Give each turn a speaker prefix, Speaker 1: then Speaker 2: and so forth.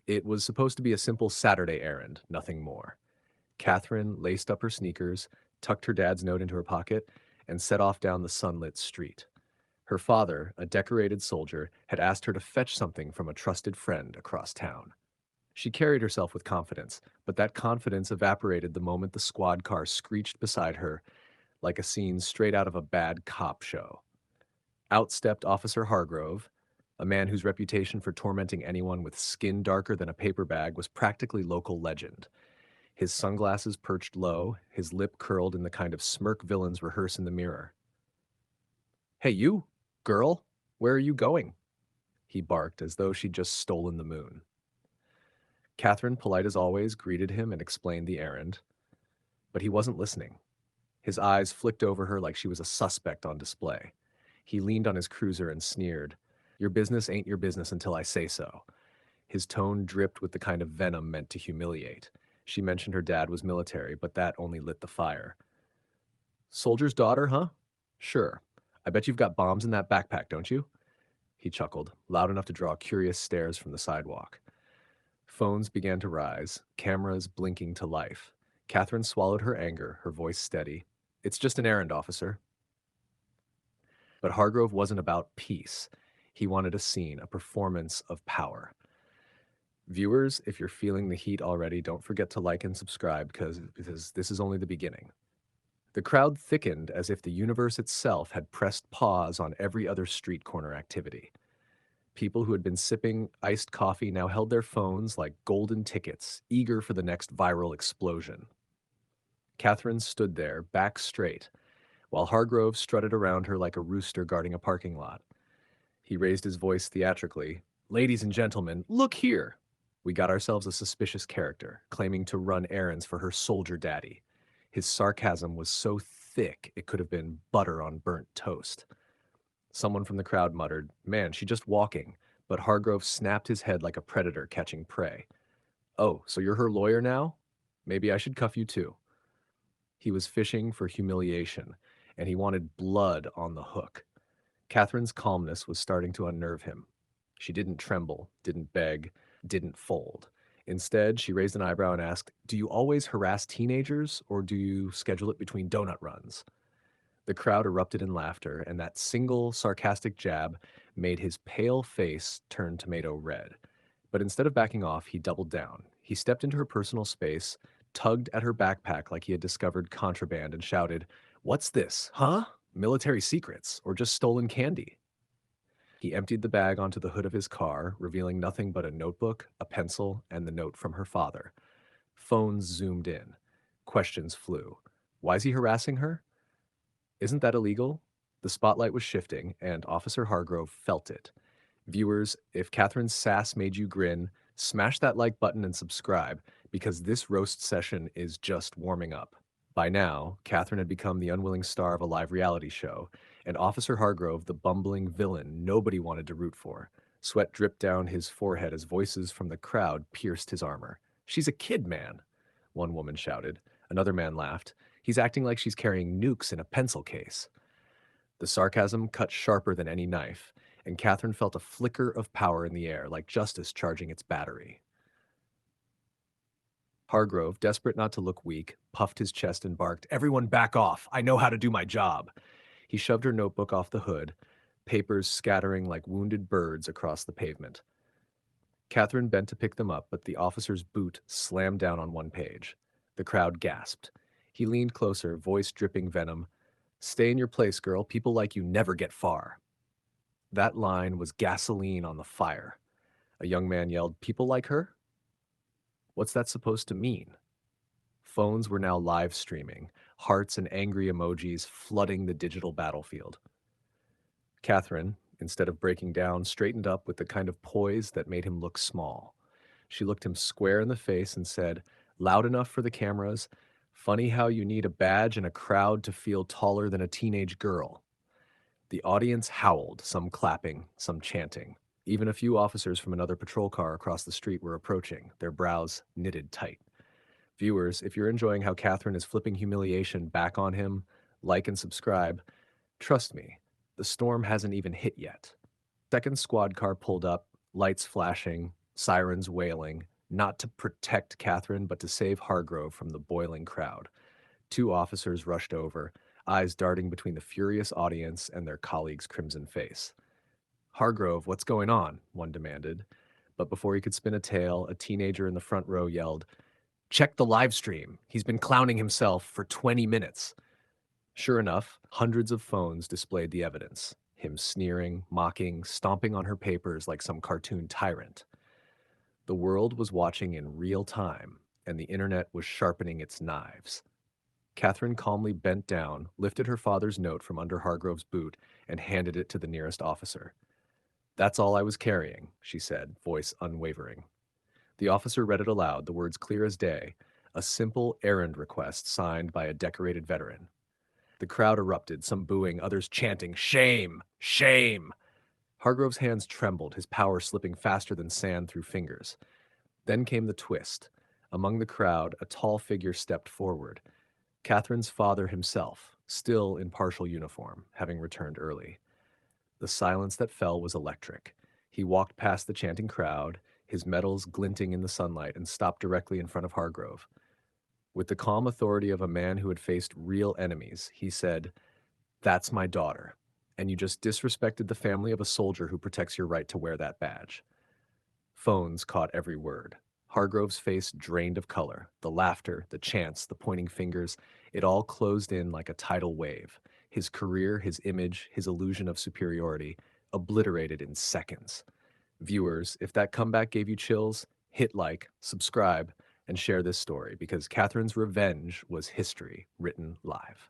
Speaker 1: It was supposed to be a simple Saturday errand, nothing more. Catherine laced up her sneakers, tucked her dad's note into her pocket, and set off down the sunlit street. Her father, a decorated soldier, had asked her to fetch something from a trusted friend across town. She carried herself with confidence, but that confidence evaporated the moment the squad car screeched beside her like a scene straight out of a bad cop show. Out stepped Officer Hargrove, a man whose reputation for tormenting anyone with skin darker than a paper bag was practically local legend. His sunglasses perched low, his lip curled in the kind of smirk villains rehearse in the mirror. "Hey, you, girl, where are you going?" he barked as though she'd just stolen the moon. Catherine, polite as always, greeted him and explained the errand. But he wasn't listening. His eyes flicked over her like she was a suspect on display. He leaned on his cruiser and sneered, "Your business ain't your business until I say so." His tone dripped with the kind of venom meant to humiliate. She mentioned her dad was military, but that only lit the fire. "Soldier's daughter, huh? Sure. I bet you've got bombs in that backpack, don't you?" He chuckled, loud enough to draw curious stares from the sidewalk. Phones began to rise, cameras blinking to life. Catherine swallowed her anger, her voice steady. "It's just an errand, officer." But Hargrove wasn't about peace. He wanted a scene, a performance of power. Viewers, if you're feeling the heat already, don't forget to like and subscribe because this is only the beginning. The crowd thickened as if the universe itself had pressed pause on every other street corner activity. People who had been sipping iced coffee now held their phones like golden tickets, eager for the next viral explosion. Catherine stood there, back straight, while Hargrove strutted around her like a rooster guarding a parking lot. He raised his voice theatrically. "Ladies and gentlemen, look here!" We got ourselves a suspicious character, claiming to run errands for her soldier daddy. His sarcasm was so thick it could have been butter on burnt toast. Someone from the crowd muttered, "Man, she's just walking," but Hargrove snapped his head like a predator catching prey. "Oh, so you're her lawyer now? Maybe I should cuff you too." He was fishing for humiliation, and he wanted blood on the hook. Catherine's calmness was starting to unnerve him. She didn't tremble, didn't beg, didn't fold. Instead, she raised an eyebrow and asked, "Do you always harass teenagers, or do you schedule it between donut runs?" The crowd erupted in laughter, and that single sarcastic jab made his pale face turn tomato red. But instead of backing off, he doubled down. He stepped into her personal space, tugged at her backpack like he had discovered contraband, and shouted, "What's this, huh? Military secrets, or just stolen candy?" He emptied the bag onto the hood of his car, revealing nothing but a notebook, a pencil, and the note from her father. Phones zoomed in. Questions flew. Why is he harassing her? Isn't that illegal? The spotlight was shifting, and Officer Hargrove felt it. Viewers, if Catherine's sass made you grin, smash that like button and subscribe, because this roast session is just warming up. By now, Catherine had become the unwilling star of a live reality show, and Officer Hargrove, the bumbling villain nobody wanted to root for. Sweat dripped down his forehead as voices from the crowd pierced his armor. "She's a kid, man," one woman shouted. Another man laughed. "He's acting like she's carrying nukes in a pencil case." The sarcasm cut sharper than any knife, and Catherine felt a flicker of power in the air, like justice charging its battery. Hargrove, desperate not to look weak, puffed his chest and barked, "Everyone back off! I know how to do my job!" He shoved her notebook off the hood, papers scattering like wounded birds across the pavement. Catherine bent to pick them up, but the officer's boot slammed down on one page. The crowd gasped. He leaned closer, voice dripping venom. "Stay in your place, girl. People like you never get far." That line was gasoline on the fire. A young man yelled, "People like her? What's that supposed to mean?" Phones were now live streaming, hearts and angry emojis flooding the digital battlefield. Catherine, instead of breaking down, straightened up with the kind of poise that made him look small. She looked him square in the face and said, loud enough for the cameras, "Funny how you need a badge and a crowd to feel taller than a teenage girl." The audience howled, some clapping, some chanting. Even a few officers from another patrol car across the street were approaching, their brows knitted tight. Viewers, if you're enjoying how Catherine is flipping humiliation back on him, like and subscribe. Trust me, the storm hasn't even hit yet. Second squad car pulled up, lights flashing, sirens wailing, not to protect Catherine, but to save Hargrove from the boiling crowd. Two officers rushed over, eyes darting between the furious audience and their colleague's crimson face. Hargrove, what's going on? One demanded. But before he could spin a tale, a teenager in the front row yelled, "Check the live stream. He's been clowning himself for 20 minutes. Sure enough, hundreds of phones displayed the evidence. Him sneering, mocking, stomping on her papers like some cartoon tyrant. The world was watching in real time, and the internet was sharpening its knives. Catherine calmly bent down, lifted her father's note from under Hargrove's boot, and handed it to the nearest officer. "That's all I was carrying," she said, voice unwavering. The officer read it aloud, the words clear as day, a simple errand request signed by a decorated veteran. The crowd erupted, some booing, others chanting, "Shame! Shame!" Hargrove's hands trembled, his power slipping faster than sand through fingers. Then came the twist. Among the crowd, a tall figure stepped forward. Catherine's father himself, still in partial uniform, having returned early. The silence that fell was electric. He walked past the chanting crowd, his medals glinting in the sunlight, and stopped directly in front of Hargrove. With the calm authority of a man who had faced real enemies, he said, "That's my daughter, and you just disrespected the family of a soldier who protects your right to wear that badge." Phones caught every word. Hargrove's face drained of color. The laughter, the chants, the pointing fingers, it all closed in like a tidal wave. His career, his image, his illusion of superiority, obliterated in seconds. Viewers, if that comeback gave you chills, hit like, subscribe, and share this story because Catherine's revenge was history written live.